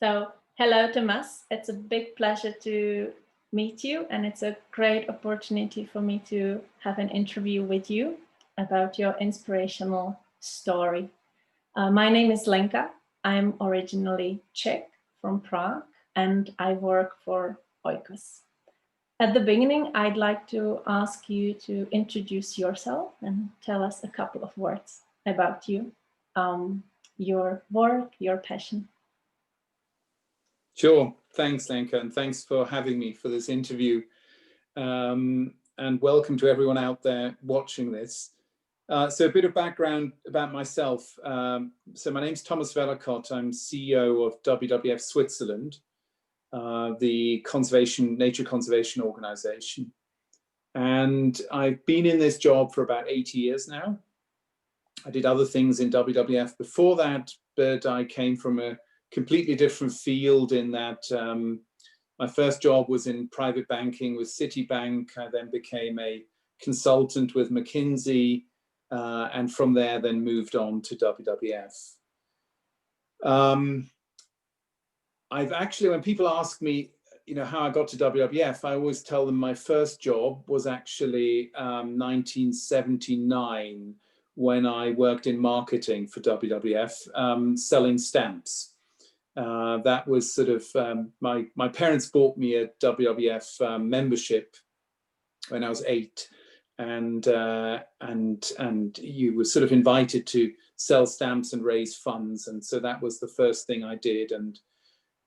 So, hello, Thomas. It's a big pleasure to meet you, and it's a great opportunity for me to have an interview with you about your inspirational story. My name is Lenka. I'm originally Czech from Prague, and I work for oikos. At the beginning, I'd like to ask you to introduce yourself and tell us a couple of words about you, your work, your passion. Sure. Thanks, Lenka, and thanks for having me for this interview. And welcome to everyone out there watching this. So a bit of background about myself. So my name's Thomas Vellacott. I'm CEO of WWF Switzerland, the nature conservation organization. And I've been in this job for about 8 years now. I did other things in WWF before that, but I came from a completely different field in that my first job was in private banking with Citibank. I then became a consultant with McKinsey, and from there then moved on to WWF. I've actually, when people ask me, how I got to WWF, I always tell them my first job was actually 1979 when I worked in marketing for WWF, selling stamps. That was sort of, my parents bought me a WWF membership when I was 8, and you were sort of invited to sell stamps and raise funds, and so that was the first thing I did. And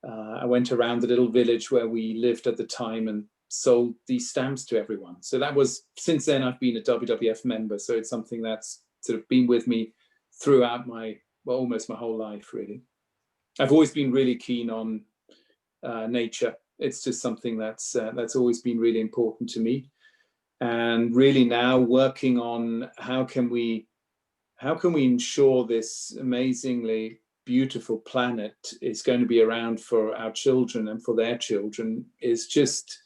I went around the little village where we lived at the time and sold these stamps to everyone. So that was, since then I've been a WWF member, so it's something that's sort of been with me throughout almost my whole life, really. I've always been really keen on nature. It's just something that's always been really important to me. And really now working on how can we ensure this amazingly beautiful planet is going to be around for our children and for their children it's just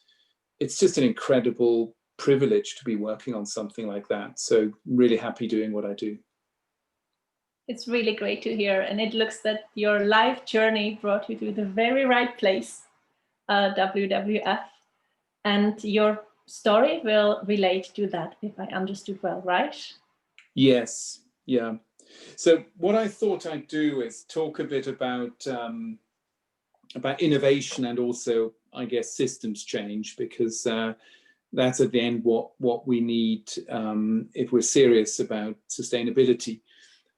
an incredible privilege to be working on something like that. So really happy doing what I do. It's really great to hear, and it looks that your life journey brought you to the very right place, WWF, and your story will relate to that, if I understood well, right? Yes, yeah. So what I thought I'd do is talk a bit about innovation and also, I guess, systems change, because that's at the end what we need if we're serious about sustainability.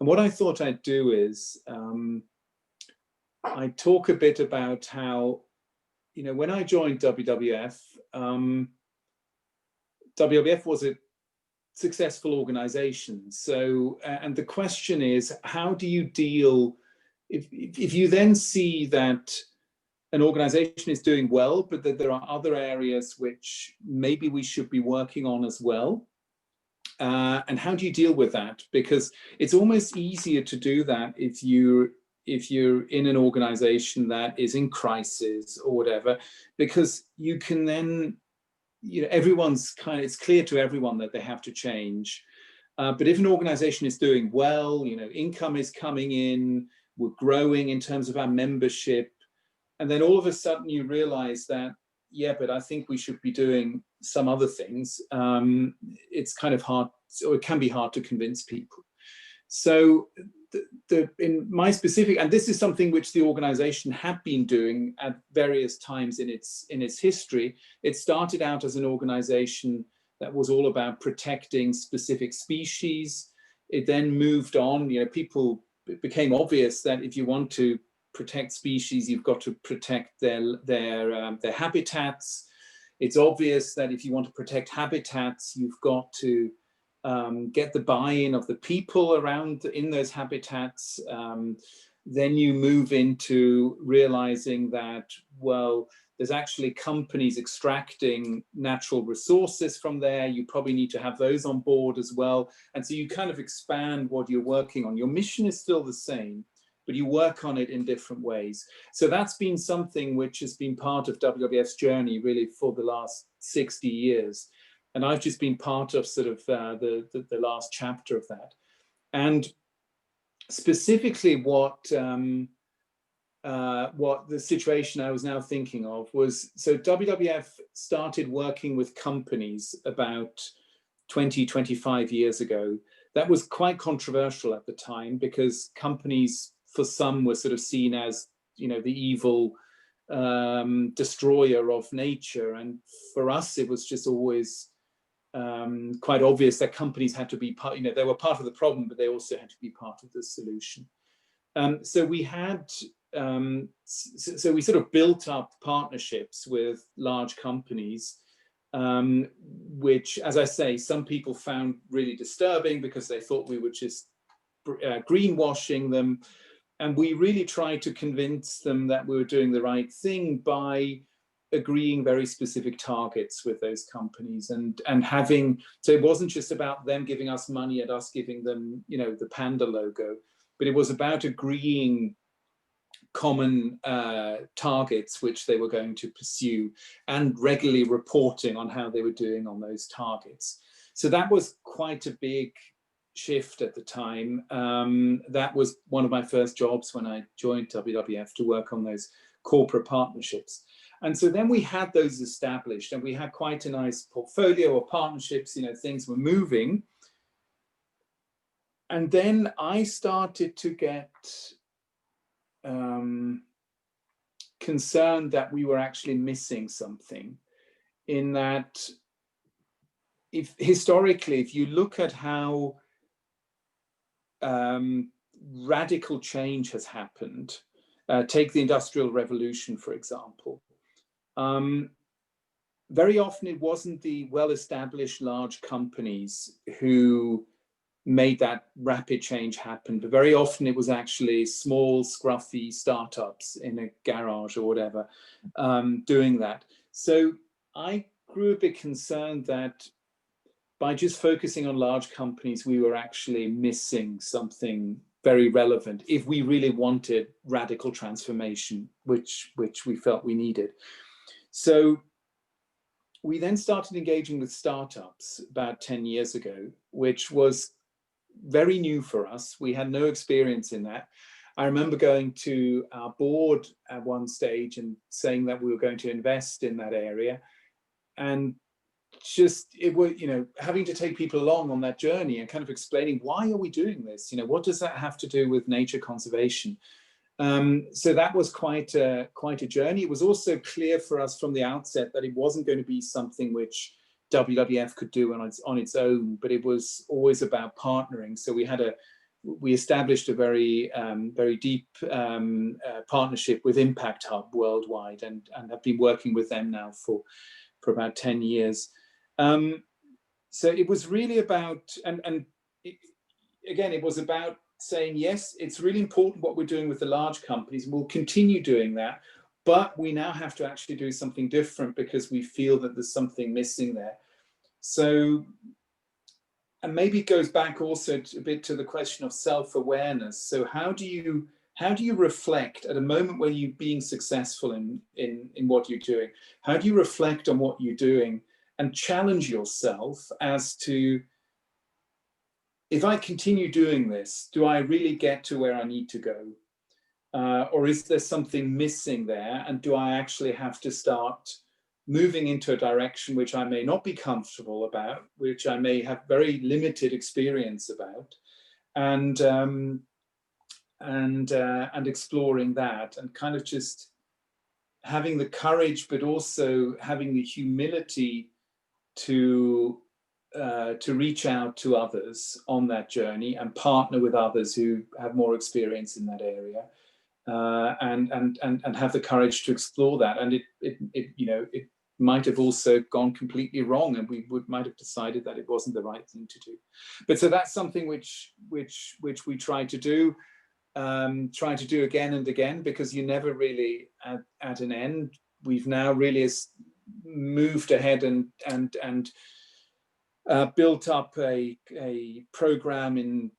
And what I thought I'd do is I'd talk a bit about how, when I joined WWF, WWF was a successful organization. So, and the question is, how do you deal, if you then see that an organization is doing well, but that there are other areas which maybe we should be working on as well? And how do you deal with that? Because it's almost easier to do that if you're in an organization that is in crisis or whatever, because you can then, it's clear to everyone that they have to change. But if an organization is doing well, income is coming in, we're growing in terms of our membership, and then all of a sudden you realize that, yeah, but I think we should be doing some other things. It's kind of hard, or it can be hard to convince people. So in my specific, and this is something which the organization had been doing at various times in its history. It started out as an organization that was all about protecting specific species. It then moved on, it became obvious that if you want to protect species, you've got to protect their habitats. It's obvious that if you want to protect habitats, you've got to get the buy-in of the people around in those habitats. Then you move into realizing that, well, there's actually companies extracting natural resources from there. You probably need to have those on board as well. And so you kind of expand what you're working on. Your mission is still the same, but you work on it in different ways. So that's been something which has been part of WWF's journey really for the last 60 years. And I've just been part of sort of the last chapter of that. And specifically what what the situation I was now thinking of was, so WWF started working with companies about 20, 25 years ago. That was quite controversial at the time, because companies, for some, were sort of seen as, you know, the evil destroyer of nature. And for us, it was just always quite obvious that companies had to be part, you know, they were part of the problem, but they also had to be part of the solution. So we had, so we sort of built up partnerships with large companies, which, as I say, some people found really disturbing because they thought we were just greenwashing them. And we really tried to convince them that we were doing the right thing by agreeing very specific targets with those companies, and having, so it wasn't just about them giving us money and us giving them, you know, the panda logo, but it was about agreeing common targets which they were going to pursue, and regularly reporting on how they were doing on those targets. So that was quite a big shift at the time. That was one of my first jobs when I joined WWF, to work on those corporate partnerships. And so then we had those established, and we had quite a nice portfolio of partnerships, you know, things were moving. And then I started to get concerned that we were actually missing something, in that historically, if you look at how radical change has happened, take the Industrial Revolution, for example, very often it wasn't the well-established large companies who made that rapid change happen, but very often it was actually small, scruffy startups in a garage or whatever doing that. So I grew a bit concerned that by just focusing on large companies, we were actually missing something very relevant if we really wanted radical transformation, which we felt we needed. So we then started engaging with startups about 10 years ago, which was very new for us. We had no experience in that. I remember going to our board at one stage and saying that we were going to invest in that area, and just, it was, you know, having to take people along on that journey and kind of explaining, why are we doing this? You know, what does that have to do with nature conservation? So that was quite a journey. It was also clear for us from the outset that it wasn't going to be something which WWF could do on its own, but it was always about partnering. So we established a very deep partnership with Impact Hub worldwide, and have been working with them now for about 10 years. So it was really about, again, it was about saying, yes, it's really important what we're doing with the large companies, and we'll continue doing that, but we now have to actually do something different because we feel that there's something missing there. So, and maybe it goes back also a bit to the question of self-awareness. So how do you reflect at a moment when you're being successful in what you're doing? How do you reflect on what you're doing and challenge yourself as to, if I continue doing this, do I really get to where I need to go? Or is there something missing there? And do I actually have to start moving into a direction which I may not be comfortable about, which I may have very limited experience about, and exploring that, and kind of just having the courage, but also having the humility to reach out to others on that journey and partner with others who have more experience in that area, and have the courage to explore that. And it might have also gone completely wrong, and we might have decided that it wasn't the right thing to do. But so that's something which we try to do again and again, because you're never really at an end. We've now really moved ahead and built up a program in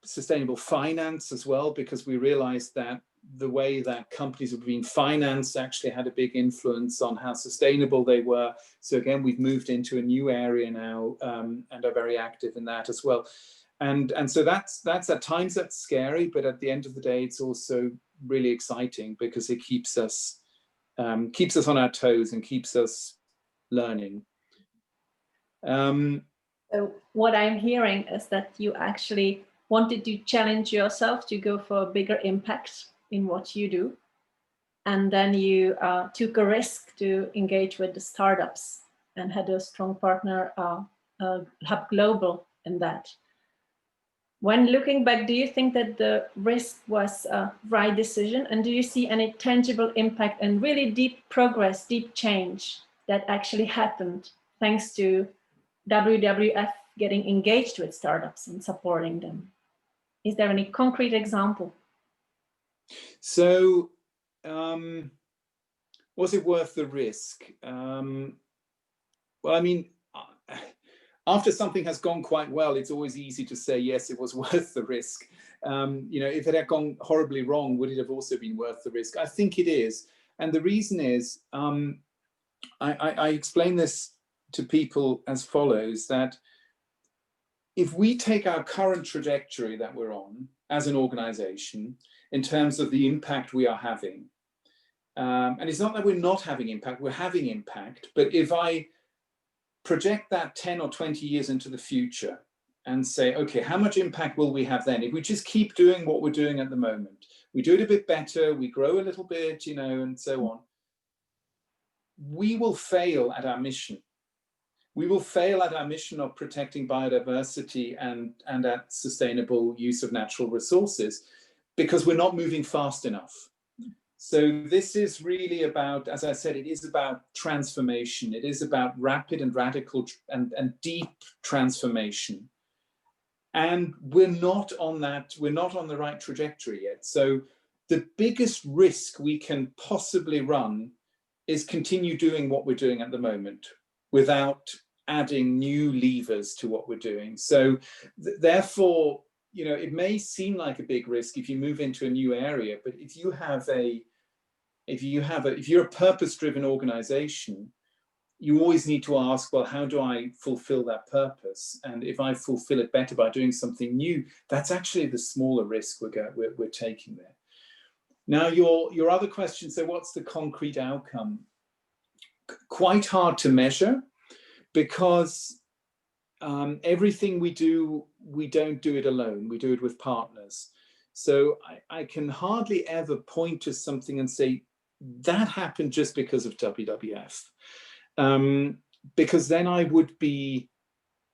sustainable finance as well, because we realized that the way that companies were being financed actually had a big influence on how sustainable they were. So again, we've moved into a new area now, and are very active in that as well. And so that's at times that's scary, but at the end of the day, it's also really exciting because it keeps us on our toes and keeps us learning. So what I'm hearing is that you actually wanted to challenge yourself to go for a bigger impact in what you do. And then you took a risk to engage with the startups and had a strong partner, Hub Global, in that. When looking back, do you think that the risk was a right decision? And do you see any tangible impact and really deep progress, deep change that actually happened thanks to WWF getting engaged with startups and supporting them? Is there any concrete example? So, was it worth the risk? Well, I mean, after something has gone quite well, it's always easy to say, yes, it was worth the risk. If it had gone horribly wrong, would it have also been worth the risk? I think it is. And the reason is, I explain this to people as follows, that if we take our current trajectory that we're on as an organization in terms of the impact we are having, and it's not that we're not having impact, we're having impact, but if I project that 10 or 20 years into the future and say, okay, how much impact will we have then? If we just keep doing what we're doing at the moment, we do it a bit better, we grow a little bit, and so on, we will fail at our mission. We will fail at our mission of protecting biodiversity and at sustainable use of natural resources because we're not moving fast enough. So this is really about, as I said, it is about transformation. It is about rapid and radical and deep transformation. And we're not on the right trajectory yet. So the biggest risk we can possibly run is continue doing what we're doing at the moment without adding new levers to what we're doing. So therefore, it may seem like a big risk if you move into a new area, but if you're a purpose-driven organization, you always need to ask, well, how do I fulfill that purpose? And if I fulfill it better by doing something new, that's actually the smaller risk we're taking there. Now, your other question, so what's the concrete outcome? Quite hard to measure because everything we do, we don't do it alone. We do it with partners. So I can hardly ever point to something and say, that happened just because of WWF. Because then I would be,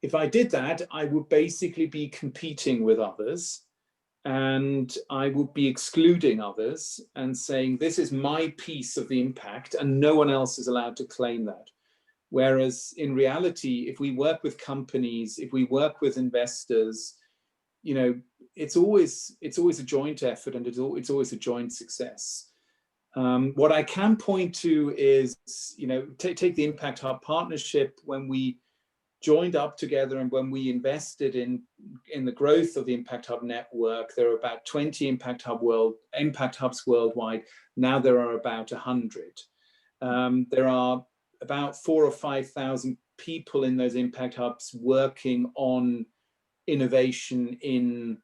if I did that, I would basically be competing with others and I would be excluding others and saying, this is my piece of the impact and no one else is allowed to claim that. Whereas in reality, if we work with companies, if we work with investors, it's always a joint effort and it's always a joint success. What I can point to is, take the Impact Hub partnership. When we joined up together and when we invested in the growth of the Impact Hub network, there are about 20 Impact Hubs worldwide. Now there are about 100. There are about 4,000 or 5,000 people in those Impact Hubs working on innovation in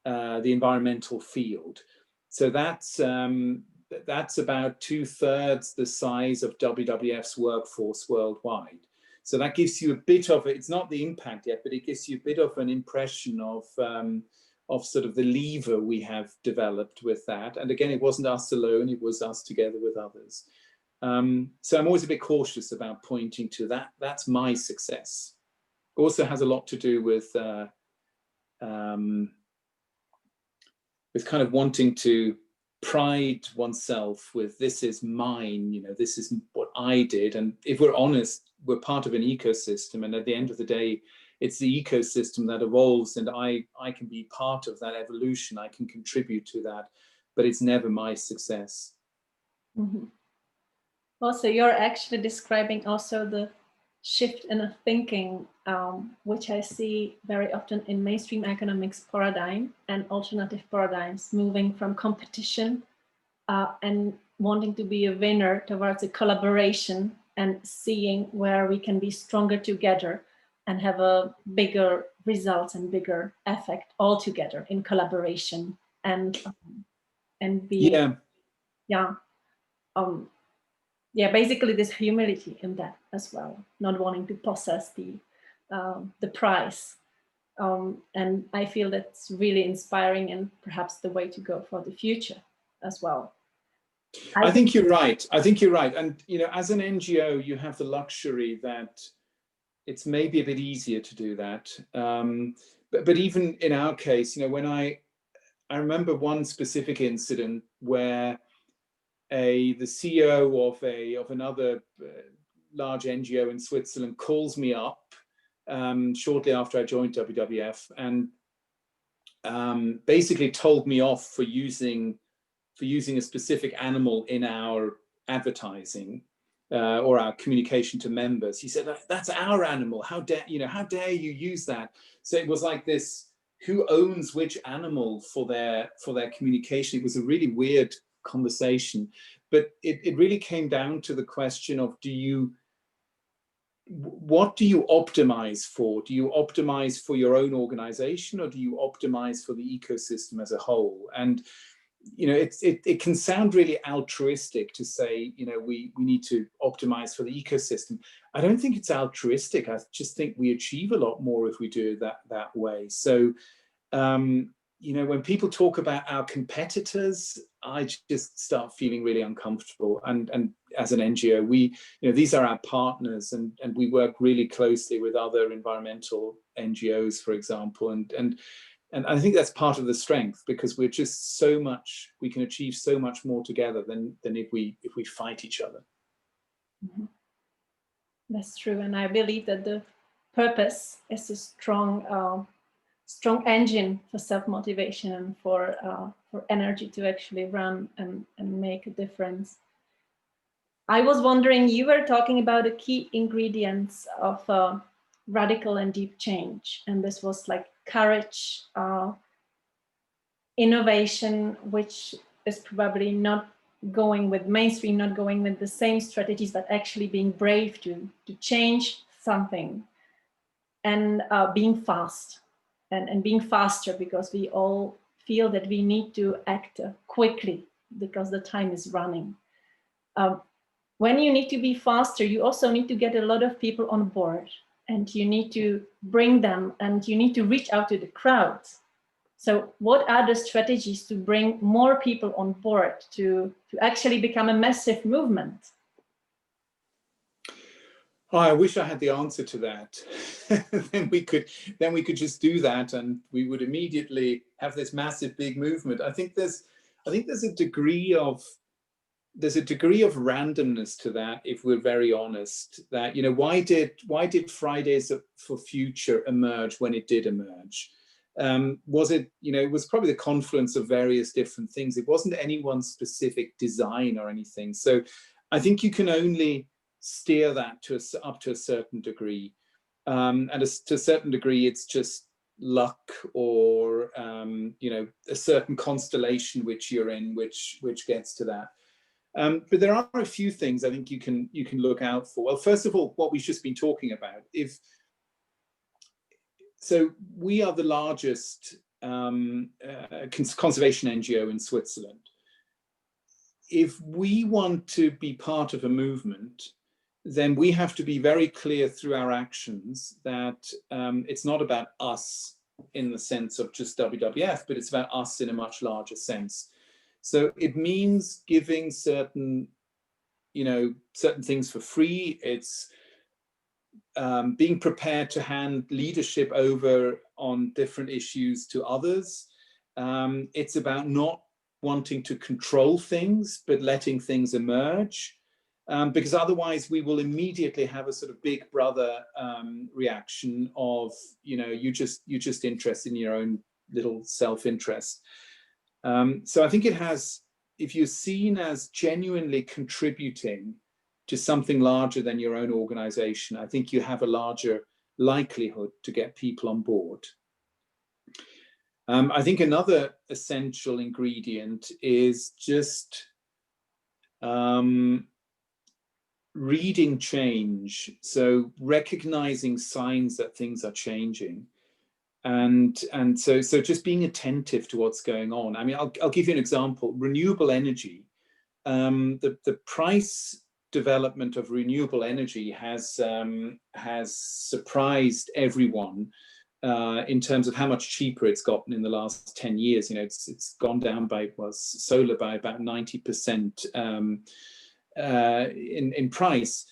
the environmental field. So that's about 2/3 the size of WWF's workforce worldwide. So that gives you a bit of it. It's not the impact yet, but it gives you a bit of an impression of sort of the lever we have developed with that. And again, it wasn't us alone; it was us together with others. So I'm always a bit cautious about pointing to that. That's my success. Also has a lot to do with kind of wanting to pride oneself with, this is mine, this is what I did. And if we're honest, we're part of an ecosystem. And at the end of the day, it's the ecosystem that evolves and I can be part of that evolution. I can contribute to that, but it's never my success. Mm-hmm. Also, you're actually describing also the shift in a thinking, which I see very often in mainstream economics paradigm and alternative paradigms, moving from competition and wanting to be a winner towards a collaboration and seeing where we can be stronger together and have a bigger results and bigger effect all together in collaboration. And and being, yeah, basically this humility in that as well, not wanting to possess the prize. And I feel that's really inspiring and perhaps the way to go for the future as well. I think you're right. I think you're right. And, you know, as an NGO, you have the luxury that it's maybe a bit easier to do that. But even in our case, you know, when I remember one specific incident where the CEO of another large NGO in Switzerland calls me up shortly after I joined WWF and basically told me off for using a specific animal in our advertising or our communication to members. He said, "That's our animal. How dare you use that?" So it was like this: who owns which animal for their communication? It was a really weird conversation, but it really came down to the question of what do you optimize for? Do you optimize for your own organization, or do you optimize for the ecosystem as a whole? And you know, it can sound really altruistic to say, you know, we need to optimize for the ecosystem. I don't think it's altruistic. I just think we achieve a lot more if we do it that way. So, you know, when people talk about our competitors, I just start feeling really uncomfortable. And as an NGO, these are our partners, and we work really closely with other environmental NGOs, for example, and I think that's part of the strength, because we're just we can achieve so much more together than if we fight each other. Mm-hmm. That's true, and I believe that the purpose is a strong engine for self-motivation and for energy to actually run and make a difference. I was wondering, you were talking about the key ingredients of radical and deep change, and this was like courage, innovation, which is probably not going with mainstream, not going with the same strategies, but actually being brave to change something, and being fast and being faster, because we all feel that we need to act quickly because the time is running. When you need to be faster, you also need to get a lot of people on board, and you need to bring them, and you need to reach out to the crowd. So what are the strategies to bring more people on board to actually become a massive movement? Oh, I wish I had the answer to that. then we could just do that, and we would immediately have this massive big movement. I think there's a degree of randomness to that, if we're very honest. That, you know, why did Fridays for Future emerge when it did emerge? Was it, you know, it was probably the confluence of various different things. It wasn't any one specific design or anything. So I think you can only steer that up to a certain degree, and to a certain degree it's just luck, or you know, a certain constellation which you're in, which gets to that. But there are a few things I think you can look out for. Well, first of all, what we've just been talking about. So we are the largest conservation NGO in Switzerland. If we want to be part of a movement, then we have to be very clear through our actions that it's not about us in the sense of just WWF, but it's about us in a much larger sense. So it means giving certain things for free. It's being prepared to hand leadership over on different issues to others. It's about not wanting to control things, but letting things emerge. Because otherwise we will immediately have a sort of big brother reaction of, you know, you're just interested in your own little self-interest. So I think if you're seen as genuinely contributing to something larger than your own organization, I think you have a larger likelihood to get people on board. I think another essential ingredient is just reading change, so recognizing signs that things are changing. And so just being attentive to what's going on. I mean, I'll give you an example. Renewable energy, the price development of renewable energy has surprised everyone in terms of how much cheaper it's gotten in the last 10 years. You know, it's gone down by, solar by about 90% in price.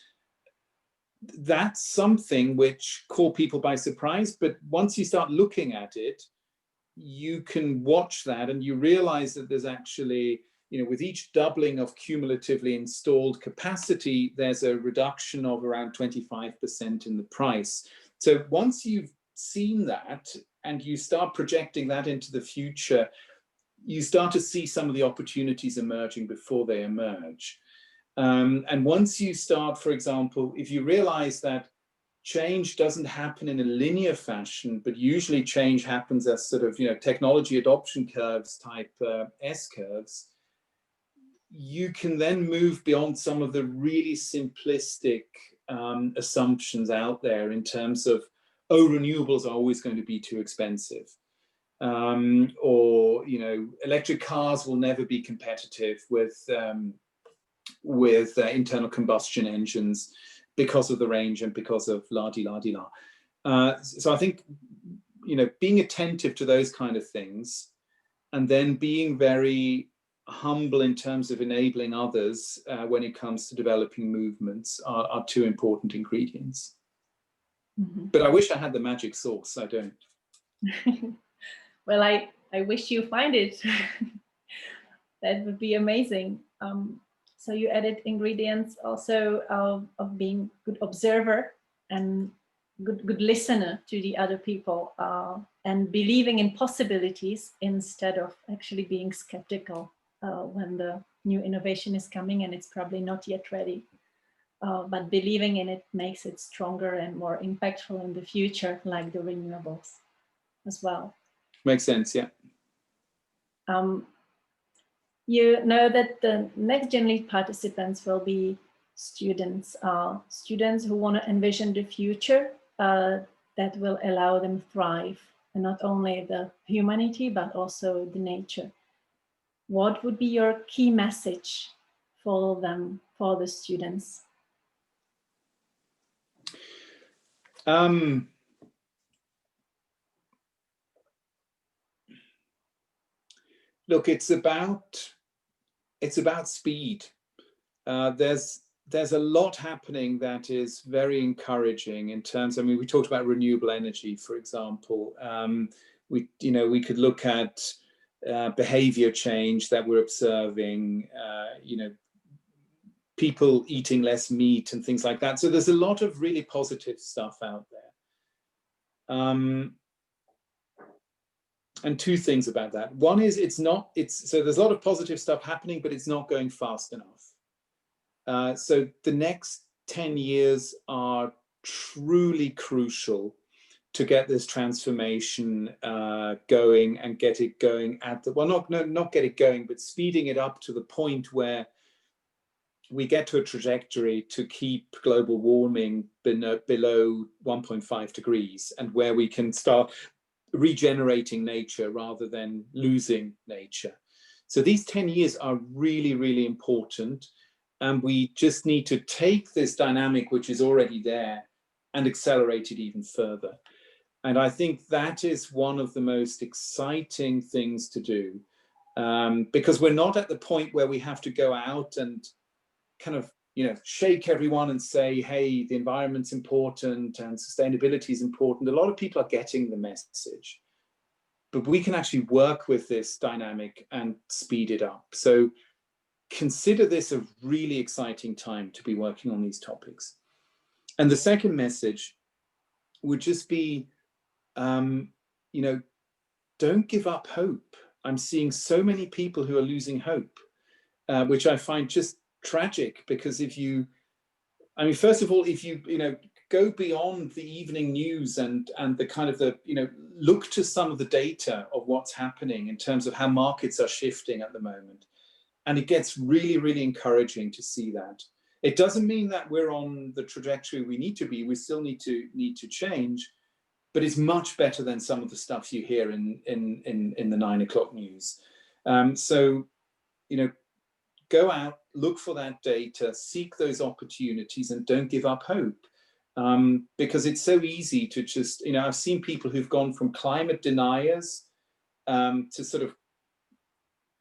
That's something which caught people by surprise, but once you start looking at it, you can watch that and you realize that there's actually, you know, with each doubling of cumulatively installed capacity, there's a reduction of around 25% in the price. So once you've seen that and you start projecting that into the future, you start to see some of the opportunities emerging before they emerge. And once you start, for example, if you realize that change doesn't happen in a linear fashion, but usually change happens as sort of, you know, technology adoption curves type S curves, you can then move beyond some of the really simplistic assumptions out there in terms of, oh, renewables are always going to be too expensive. Or, you know, electric cars will never be competitive with internal combustion engines because of the range and because of la-di-la-di-la. So I think, you know, being attentive to those kind of things and then being very humble in terms of enabling others when it comes to developing movements are two important ingredients. Mm-hmm. But I wish I had the magic sauce. I don't. Well, I wish you find it. That would be amazing. So you added ingredients also of being good observer and good listener to the other people and believing in possibilities instead of actually being skeptical when the new innovation is coming and it's probably not yet ready. But believing in it makes it stronger and more impactful in the future, like the renewables as well. Makes sense, yeah. You know that the next Gen Lead participants will be students who want to envision the future that will allow them thrive, and not only the humanity, but also the nature. What would be your key message for them, for the students? Look, it's about speed. There's a lot happening that is very encouraging in terms. I mean, we talked about renewable energy, for example. We could look at behavior change that we're observing. People eating less meat and things like that. So there's a lot of really positive stuff out there. And two things about that. One is so there's a lot of positive stuff happening, but it's not going fast enough. So the next 10 years are truly crucial to get this transformation going and get it going not get it going, but speeding it up to the point where we get to a trajectory to keep global warming below 1.5 degrees and where we can start regenerating nature rather than losing nature. So these 10 years are really, really important. And we just need to take this dynamic, which is already there, and accelerate it even further. And I think that is one of the most exciting things to do, because we're not at the point where we have to go out and kind of, shake everyone and say, hey, the environment's important and sustainability is important. A lot of people are getting the message, but we can actually work with this dynamic and speed it up. So consider this a really exciting time to be working on these topics. And the second message would just be, don't give up hope. I'm seeing so many people who are losing hope, which I find just tragic, because first of all, if you go beyond the evening news and the kind of look to some of the data of what's happening in terms of how markets are shifting at the moment. And it gets really, really encouraging to see that. It doesn't mean that we're on the trajectory we need to be. We still need to change, but it's much better than some of the stuff you hear in the 9 o'clock news. So, you know, go out, look for that data, seek those opportunities, and don't give up hope. Because it's so easy to just, you know, I've seen people who've gone from climate deniers to sort of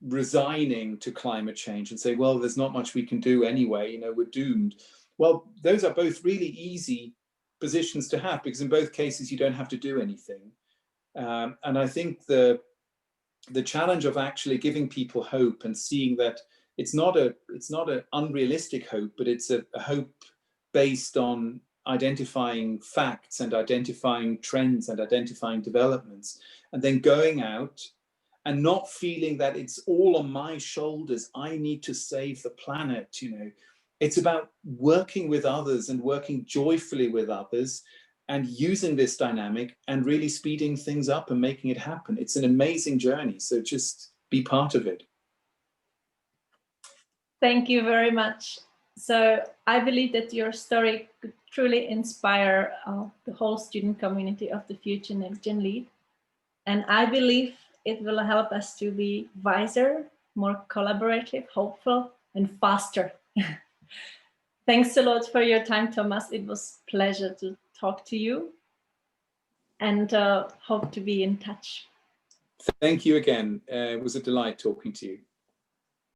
resigning to climate change and say, well, there's not much we can do anyway, you know, we're doomed. Well, those are both really easy positions to have, because in both cases you don't have to do anything. And I think the challenge of actually giving people hope and seeing that it's not an unrealistic hope, but it's a hope based on identifying facts and identifying trends and identifying developments, and then going out and not feeling that it's all on my shoulders. I need to save the planet, you know. It's about working with others and working joyfully with others and using this dynamic and really speeding things up and making it happen. It's an amazing journey. So just be part of it. Thank you very much. So I believe that your story could truly inspire the whole student community of the future Next Gen Lead. And I believe it will help us to be wiser, more collaborative, hopeful, and faster. Thanks a lot for your time, Thomas. It was a pleasure to talk to you, and hope to be in touch. Thank you again. It was a delight talking to you.